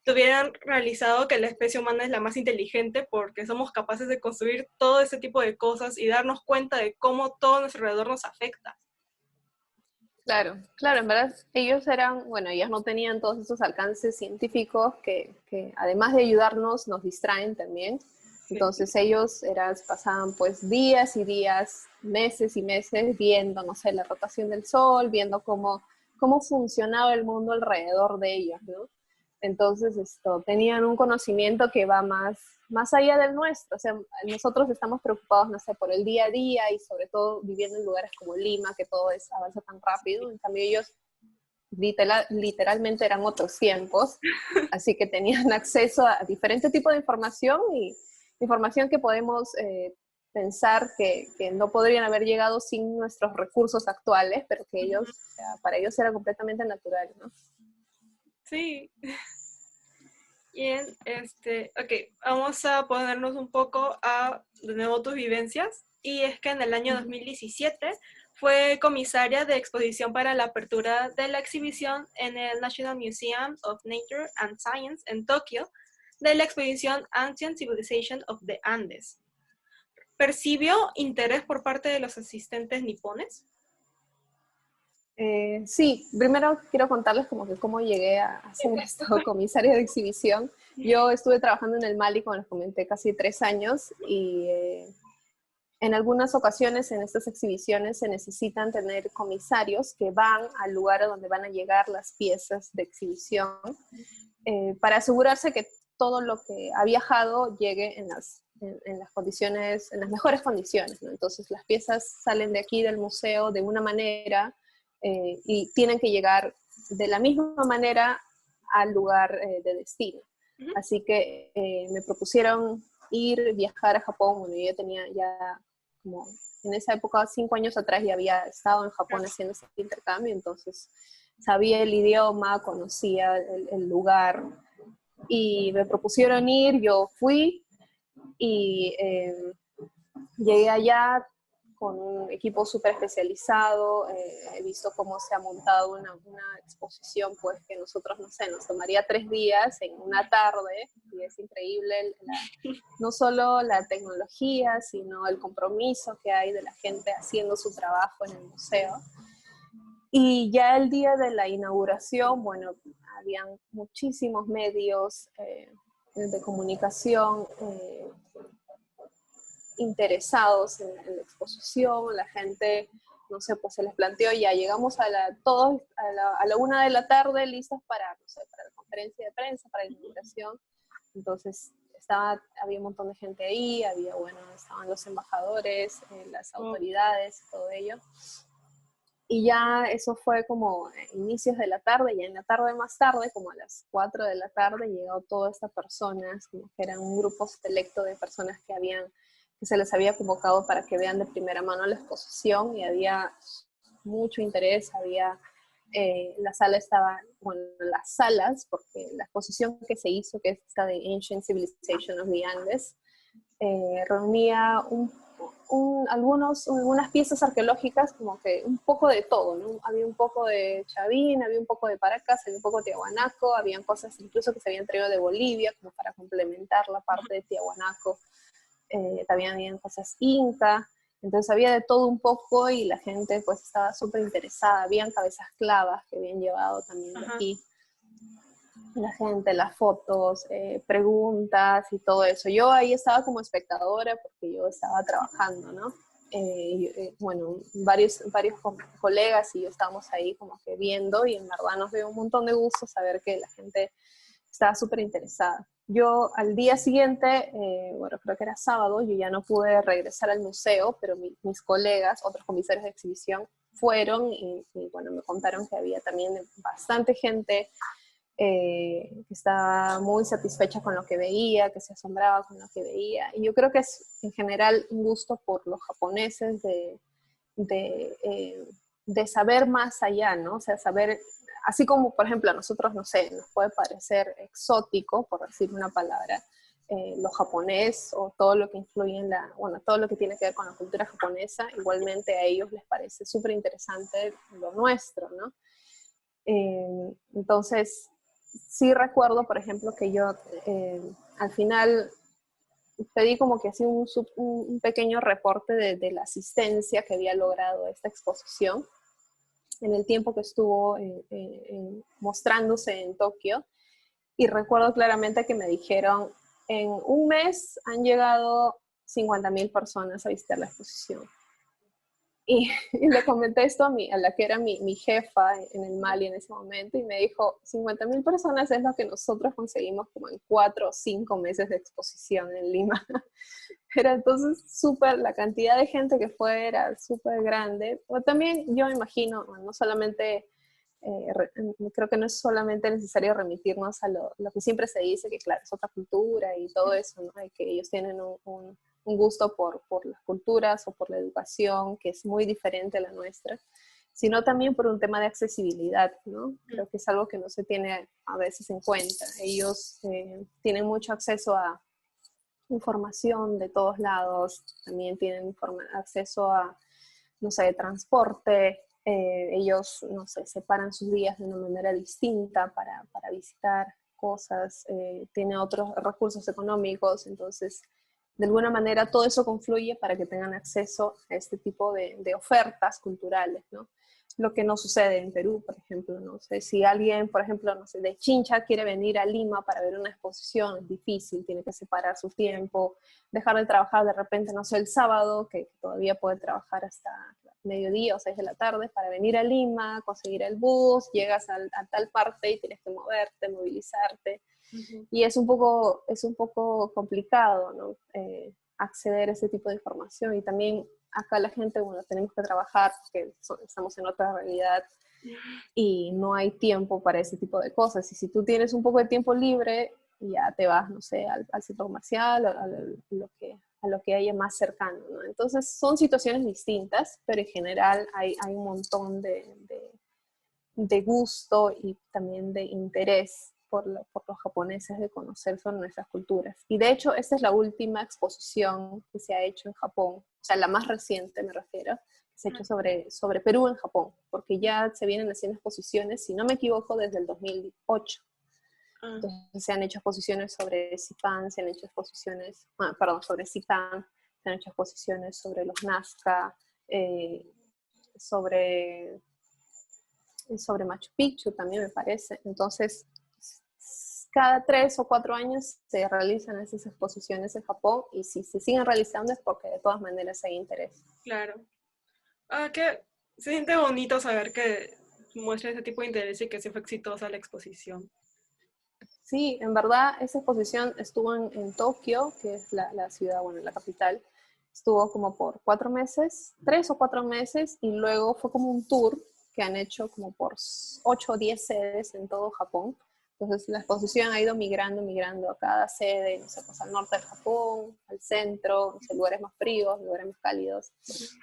tuvieran realizado que la especie humana es la más inteligente, porque somos capaces de construir todo ese tipo de cosas y darnos cuenta de cómo todo nuestro alrededor nos afecta. Claro, claro, en verdad ellos eran, bueno, ellos no tenían todos esos alcances científicos que además de ayudarnos, nos distraen también. Sí. Entonces ellos pasaban pues días y días, meses y meses viendo, no sé, la rotación del Sol, viendo cómo funcionaba el mundo alrededor de ellos, ¿no? Entonces tenían un conocimiento que va más allá del nuestro. O sea, nosotros estamos preocupados, no sé, por el día a día y sobre todo viviendo en lugares como Lima, que todo avanza tan rápido. En cambio, ellos literalmente eran otros tiempos, así que tenían acceso a diferentes tipos de información y información que podemos pensar que no podrían haber llegado sin nuestros recursos actuales, pero que ellos, o sea, para ellos era completamente natural, ¿no? Sí. Bien, ok, vamos a ponernos un poco a, de nuevo, tus vivencias. Y es que en el año 2017 fue comisaria de exposición para la apertura de la exhibición en el National Museum of Nature and Science en Tokio de la exposición Ancient Civilization of the Andes. ¿Percibió interés por parte de los asistentes nipones? Sí, primero quiero contarles como que cómo llegué a ser esto, comisaria de exhibición. Yo estuve trabajando en el Mali, como les comenté, casi 3 años y en algunas ocasiones en estas exhibiciones se necesitan tener comisarios que van al lugar a donde van a llegar las piezas de exhibición para asegurarse que todo lo que ha viajado llegue en las condiciones, en las mejores condiciones, ¿no? Entonces las piezas salen de aquí del museo de una manera y tienen que llegar de la misma manera al lugar de destino. Ujú. Así que me propusieron viajar a Japón. Bueno, yo tenía ya como en esa época, 5 años atrás, ya había estado en Japón haciendo ese intercambio, entonces sabía el idioma, conocía el lugar y me propusieron ir, yo fui y llegué allá con un equipo súper especializado, he visto cómo se ha montado una exposición, pues que nosotros, no sé, nos tomaría 3 días en una tarde, y es increíble no solo la tecnología, sino el compromiso que hay de la gente haciendo su trabajo en el museo. Y ya el día de la inauguración, bueno, habían muchísimos medios de comunicación interesados en la exposición, la gente, no sé, pues se les planteó, ya llegamos todos a la 1 de la tarde listos para, no sé, para la conferencia de prensa, para la inauguración. Entonces había un montón de gente ahí, bueno, estaban los embajadores, las Oh, autoridades, todo ello. Y ya eso fue como inicios de la tarde, ya en la tarde más tarde, como a las 4 de la tarde, llegó todas estas personas, como que eran un grupo selecto de personas que se les había convocado para que vean de primera mano la exposición y había mucho interés, la sala estaba, bueno, las salas, porque la exposición que se hizo, que es esta de Ancient Civilization of the Andes, reunía algunas piezas arqueológicas, como que un poco de todo, ¿no? Había un poco de Chavín, había un poco de Paracas, había un poco de Tiahuanaco, habían cosas incluso que se habían traído de Bolivia, como para complementar la parte de Tiahuanaco, también habían cosas inca, entonces había de todo un poco y la gente pues estaba súper interesada, habían cabezas clavas que habían llevado también de ajá. aquí, la gente, las fotos, preguntas y todo eso. Yo ahí estaba como espectadora porque yo estaba trabajando, ¿no? Bueno, varios colegas y yo estábamos ahí como que viendo y en verdad nos dio un montón de gusto saber que la gente estaba súper interesada. Yo al día siguiente, bueno, creo que era sábado, yo ya no pude regresar al museo, pero mis colegas, otros comisarios de exhibición, fueron y bueno, me contaron que había también bastante gente que estaba muy satisfecha con lo que veía, que se asombraba con lo que veía. Y yo creo que es en general un gusto por los japoneses de, eh, de saber más allá, ¿no? O sea, saber, así como por ejemplo a nosotros, no sé, nos puede parecer exótico, por decir una palabra, lo japonés o todo lo que influye bueno, todo lo que tiene que ver con la cultura japonesa, igualmente a ellos les parece súper interesante lo nuestro, ¿no? Entonces, sí recuerdo, por ejemplo, que yo al final pedí como que así un pequeño reporte de la asistencia que había logrado esta exposición. en el tiempo que estuvo mostrándose en Tokio. Y recuerdo claramente que me dijeron, en un mes han llegado 50.000 personas a visitar la exposición. Y le comenté esto a la que era mi jefa en el Mali en ese momento, y me dijo, 50.000 personas es lo que nosotros conseguimos como en 4 o 5 meses de exposición en Lima. Era entonces súper, la cantidad de gente que fue era súper grande. Pero también yo me imagino, no solamente, creo que no es solamente necesario remitirnos a lo que siempre se dice, que claro, es otra cultura y todo eso, ¿no? Y que ellos tienen un gusto por las culturas o por la educación, que es muy diferente a la nuestra, sino también por un tema de accesibilidad, ¿no? Creo que es algo que no se tiene a veces en cuenta. Ellos tienen mucho acceso a información de todos lados, también tienen acceso a, no sé, transporte, ellos, no sé, separan sus días de una manera distinta para visitar cosas, tienen otros recursos económicos, entonces de alguna manera todo eso confluye para que tengan acceso a este tipo de ofertas culturales, ¿no? Lo que no sucede en Perú, por ejemplo, no sé, si alguien, por ejemplo, no sé, de Chincha quiere venir a Lima para ver una exposición, es difícil, tiene que separar su tiempo, dejar de trabajar de repente, no sé, el sábado, que todavía puede trabajar hasta mediodía o 6 de la tarde, para venir a Lima, conseguir el bus, llegas a tal parte y tienes que moverte, movilizarte. Y es un poco complicado, ¿no? Acceder a ese tipo de información. Y también acá la gente, bueno, tenemos que trabajar porque estamos en otra realidad y no hay tiempo para ese tipo de cosas. Y si tú tienes un poco de tiempo libre, ya te vas, no sé, al centro comercial, a lo que haya más cercano, ¿no? Entonces son situaciones distintas, pero en general hay un montón de gusto y también de interés por los japoneses de conocer sobre nuestras culturas. Y de hecho, esta es la última exposición que se ha hecho en Japón, o sea, la más reciente me refiero, que se ha hecho sobre Perú en Japón, porque ya se vienen haciendo exposiciones, si no me equivoco, desde el 2008. Entonces se han hecho exposiciones sobre Zipan, se han hecho exposiciones, sobre Zipan, se han hecho exposiciones sobre los Nazca, sobre Machu Picchu también me parece. Entonces, cada 3 o 4 años se realizan esas exposiciones en Japón, y si se siguen realizando es porque de todas maneras hay interés. Claro. Que se siente bonito saber que muestra ese tipo de interés y que sí fue exitosa la exposición. Sí, en verdad esa exposición estuvo en Tokio, que es la ciudad, bueno, la capital. Estuvo como por 4 meses, 3 o 4 meses, y luego fue como un tour que han hecho como por 8 o 10 sedes en todo Japón. Entonces la exposición ha ido migrando a cada sede, no sé, pues al norte del Japón, al centro, no sé, lugares más fríos, lugares más cálidos.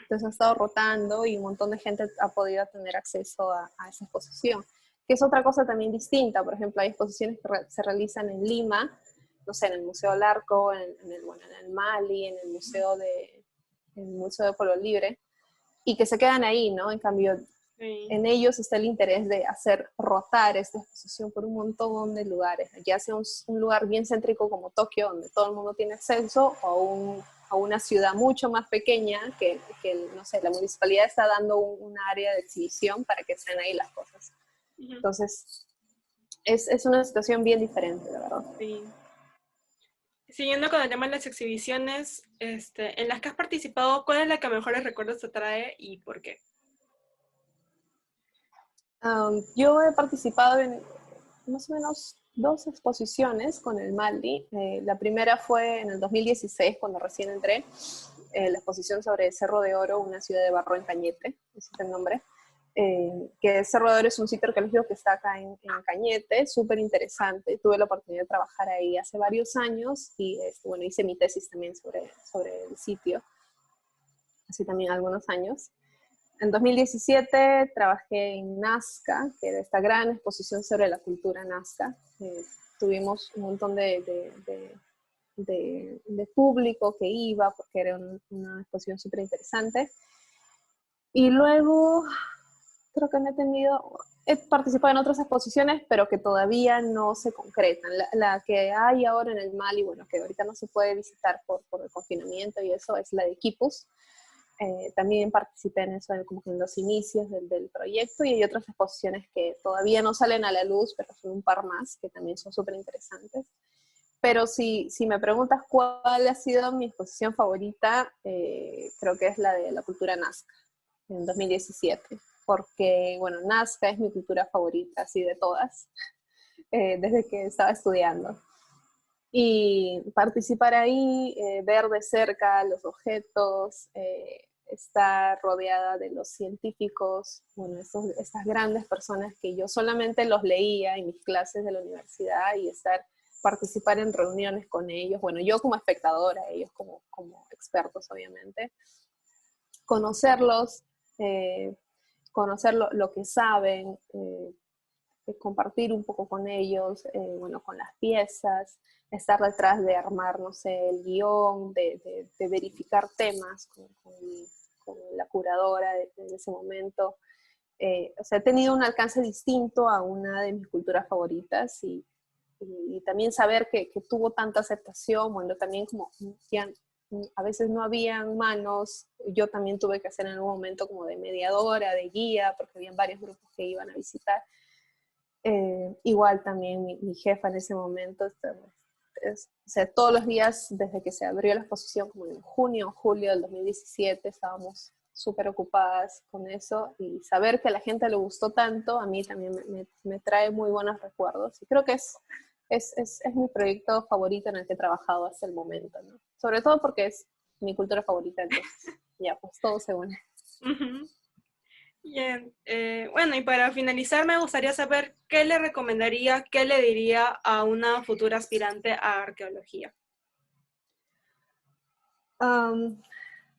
Entonces ha estado rotando y un montón de gente ha podido tener acceso a esa exposición, que es otra cosa también distinta. Por ejemplo, hay exposiciones que se realizan en Lima, no sé, en el Museo del Arco, en el Mali, en el Museo de Pueblo Libre, y que se quedan ahí, ¿no? En cambio, Sí. en ellos está el interés de hacer rotar esta exposición por un montón de lugares, ya sea un lugar bien céntrico como Tokio, donde todo el mundo tiene acceso, o a una ciudad mucho más pequeña que, no sé, la municipalidad está dando un área de exhibición para que estén ahí las cosas. Entonces, es una situación bien diferente, la verdad. Sí. Siguiendo con el tema de las exhibiciones, en las que has participado, ¿cuál es la que mejores recuerdos te trae y por qué? Yo he participado en más o menos 2 exposiciones con el Maldi. La primera fue en el 2016, cuando recién entré, la exposición sobre Cerro de Oro, una ciudad de barro en Cañete, ese es el nombre. Que Cerro de Oro es un sitio arqueológico que está acá en Cañete, súper interesante. Tuve la oportunidad de trabajar ahí hace varios años y bueno, hice mi tesis también sobre el sitio, hace también algunos años. En 2017 trabajé en Nazca, que era esta gran exposición sobre la cultura Nazca. Tuvimos un montón de público que iba, porque era una exposición súper interesante. Y luego creo que he participado en otras exposiciones, pero que todavía no se concretan. La que hay ahora en el Mali, bueno, que ahorita no se puede visitar por el confinamiento y eso, es la de Quipus, También participé en eso, como que en los inicios del proyecto, y hay otras exposiciones que todavía no salen a la luz, pero son un par más que también son súper interesantes. Pero si me preguntas cuál ha sido mi exposición favorita, creo que es la de la cultura Nazca, en 2017, porque, bueno, Nazca es mi cultura favorita, así de todas, desde que estaba estudiando. Y participar ahí, ver de cerca los objetos, estar rodeada de los científicos, bueno, estas grandes personas que yo solamente los leía en mis clases de la universidad, y participar en reuniones con ellos, bueno, yo como espectadora, ellos como expertos, obviamente, conocerlos, conocer lo que saben, compartir un poco con ellos, bueno, con las piezas, estar detrás de armar, no sé, el guión, de verificar temas con la curadora de ese momento. O sea, he tenido un alcance distinto a una de mis culturas favoritas, y también saber que tuvo tanta aceptación, bueno, también como ya a veces no habían manos, yo también tuve que hacer en un momento como de mediadora, de guía, porque habían varios grupos que iban a visitar. Igual también mi jefa en ese momento, o sea, todos los días desde que se abrió la exposición, como en junio o julio del 2017, estábamos súper ocupadas con eso, y saber que a la gente le gustó tanto, a mí también me trae muy buenos recuerdos, y creo que es mi proyecto favorito en el que he trabajado hasta el momento, ¿no? Sobre todo porque es mi cultura favorita, entonces ya, pues todo se une. Ujú. Bien, bueno, y para finalizar me gustaría saber qué le recomendaría, qué le diría a una futura aspirante a arqueología.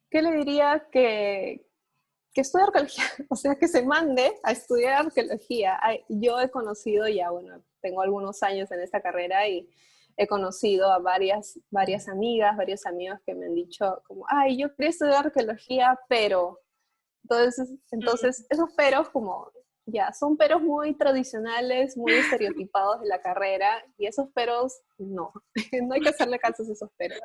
¿Qué le diría? Que estudie arqueología, o sea, que se mande a estudiar arqueología. Yo he conocido ya, bueno, tengo algunos años en esta carrera, y he conocido a varias amigas, varios amigos que me han dicho como, ay, yo quería estudiar arqueología, pero... Entonces esos peros como, ya, son peros muy tradicionales, muy estereotipados de la carrera, y esos peros, no, no hay que hacerle caso a esos peros.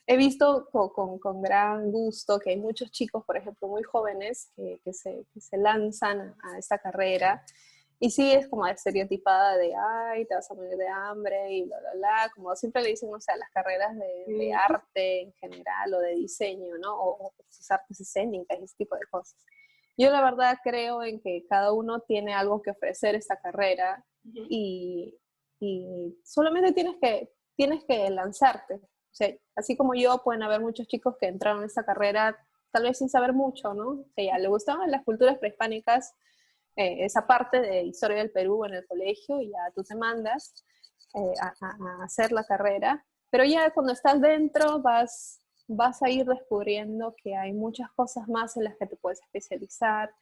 He visto con gran gusto que hay muchos chicos, por ejemplo, muy jóvenes, que se lanzan a esta carrera, y sí es como estereotipada de, ay, te vas a morir de hambre, y bla, bla, bla, como siempre le dicen, o sea, las carreras de arte en general, o de diseño, ¿no? O sus artes escénicas y ese tipo de cosas. Yo la verdad creo en que cada uno tiene algo que ofrecer esta carrera, y, y solamente tienes que lanzarte. O sea, así como yo, pueden haber muchos chicos que entraron en esta carrera tal vez sin saber mucho, ¿no? Que ya le gustaban las culturas prehispánicas, esa parte de historia del Perú en el colegio, y ya tú te mandas a hacer la carrera. Pero ya cuando estás dentro vas a ir descubriendo que hay muchas cosas más en las que te puedes especializar,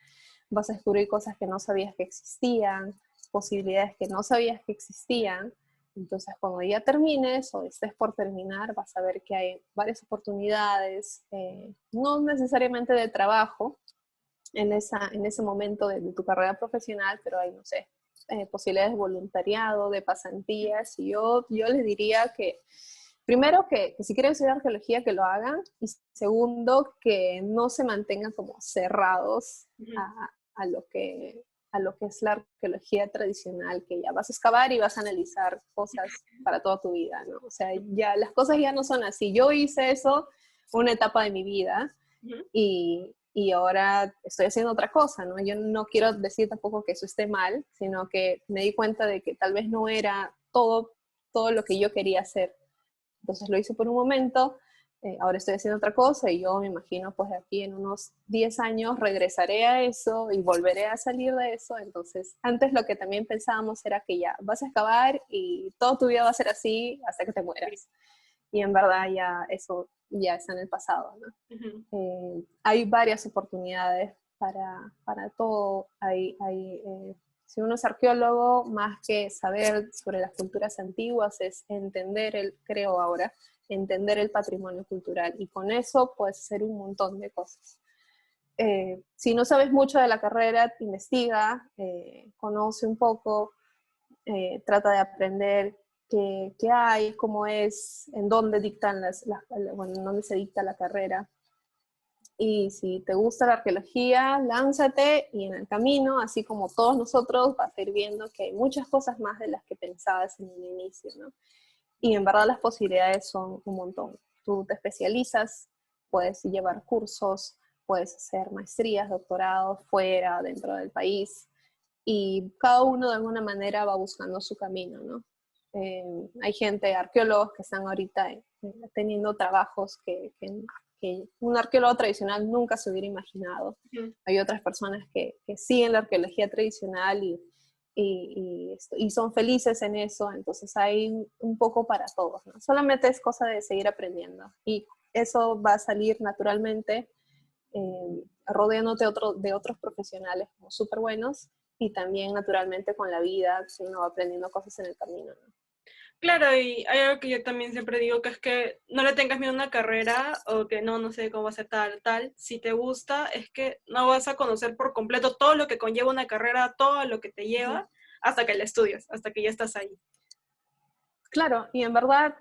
vas a descubrir cosas que no sabías que existían, posibilidades que no sabías que existían. Entonces, cuando ya termines o estés por terminar, vas a ver que hay varias oportunidades, no necesariamente de trabajo en ese momento de tu carrera profesional, pero hay, no sé, posibilidades de voluntariado, de pasantías, y yo les diría que, primero, que si quieren estudiar arqueología, que lo hagan, y segundo, que no se mantengan como cerrados a lo que es la arqueología tradicional, que ya vas a excavar y vas a analizar cosas para toda tu vida, ¿no? O sea, ya las cosas ya no son así. Yo hice eso una etapa de mi vida, y ahora estoy haciendo otra cosa, ¿no? Yo no quiero decir tampoco que eso esté mal, sino que me di cuenta de que tal vez no era todo lo que yo quería hacer. Entonces lo hice por un momento, ahora estoy haciendo otra cosa, y yo me imagino pues aquí en unos 10 años regresaré a eso y volveré a salir de eso. Entonces antes lo que también pensábamos era que ya vas a excavar y toda tu vida va a ser así hasta que te mueras. Y en verdad ya eso ya está en el pasado, ¿no? Hay varias oportunidades para todo. Si uno es arqueólogo, más que saber sobre las culturas antiguas, es creo ahora, entender el patrimonio cultural, y con eso puedes hacer un montón de cosas. Si no sabes mucho de la carrera, investiga, conoce un poco, trata de aprender qué hay, cómo es, en dónde dictan bueno, en dónde se dicta la carrera. Y si te gusta la arqueología, lánzate y en el camino, así como todos nosotros, vas a ir viendo que hay muchas cosas más de las que pensabas en un inicio, ¿no? Y en verdad las posibilidades son un montón. Tú te especializas, puedes llevar cursos, puedes hacer maestrías, doctorados fuera, dentro del país, y cada uno de alguna manera va buscando su camino, ¿no? Hay gente, arqueólogos que están ahorita teniendo trabajos que un arqueólogo tradicional nunca se hubiera imaginado. Hay otras personas que siguen la arqueología tradicional y son felices en eso, entonces hay un poco para todos, ¿no? Solamente es cosa de seguir aprendiendo y eso va a salir naturalmente rodeándote de otros profesionales como súper buenos y también naturalmente con la vida, uno va aprendiendo cosas en el camino, ¿no? Claro, y hay algo que yo también siempre digo, que es que no le tengas miedo a una carrera o que no sé cómo va a ser tal. Si te gusta, es que no vas a conocer por completo todo lo que conlleva una carrera, todo lo que te lleva, hasta que la estudias, hasta que ya estás ahí. Claro, y en verdad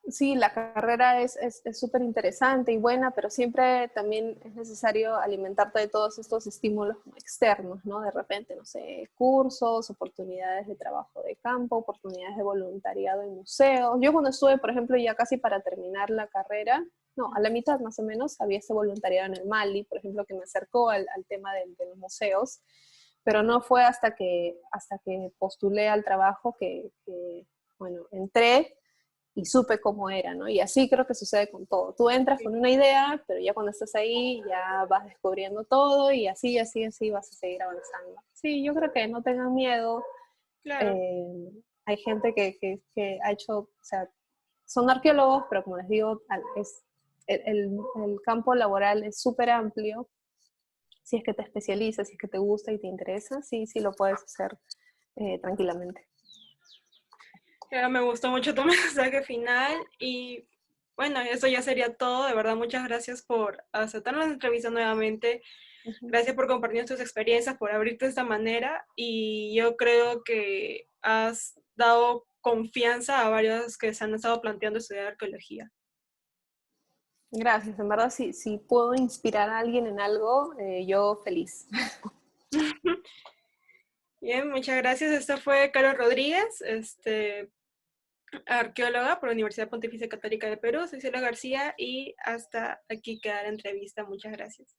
sí, la carrera es súper interesante y buena, pero siempre también es necesario alimentarte de todos estos estímulos externos, ¿no? De repente, no sé, cursos, oportunidades de trabajo de campo, oportunidades de voluntariado en museos. Yo cuando estuve, por ejemplo, ya casi para terminar la carrera, no, a la mitad más o menos, había este voluntariado en el Mali, por ejemplo, que me acercó al tema de los museos, pero no fue hasta que postulé al trabajo bueno, entré y supe cómo era, ¿no? Y así creo que sucede con todo. Tú entras con una idea, pero ya cuando estás ahí ya vas descubriendo todo y así vas a seguir avanzando. Sí, yo creo que no tengan miedo. Claro. Hay gente que ha hecho, o sea, son arqueólogos, pero como les digo, el campo laboral es súper amplio. Si es que te especializas, si es que te gusta y te interesa, sí lo puedes hacer tranquilamente. Ya me gustó mucho tu mensaje final y bueno, eso ya sería todo. De verdad, muchas gracias por aceptar la entrevista nuevamente. Gracias por compartir tus experiencias, por abrirte de esta manera y yo creo que has dado confianza a varios que se han estado planteando estudiar arqueología. Gracias, en verdad, si puedo inspirar a alguien en algo, yo feliz. Bien, muchas gracias. Esta fue Carol Rodríguez, arqueóloga por la Universidad Pontificia Católica de Perú. Soy Cielo García y hasta aquí queda la entrevista. Muchas gracias.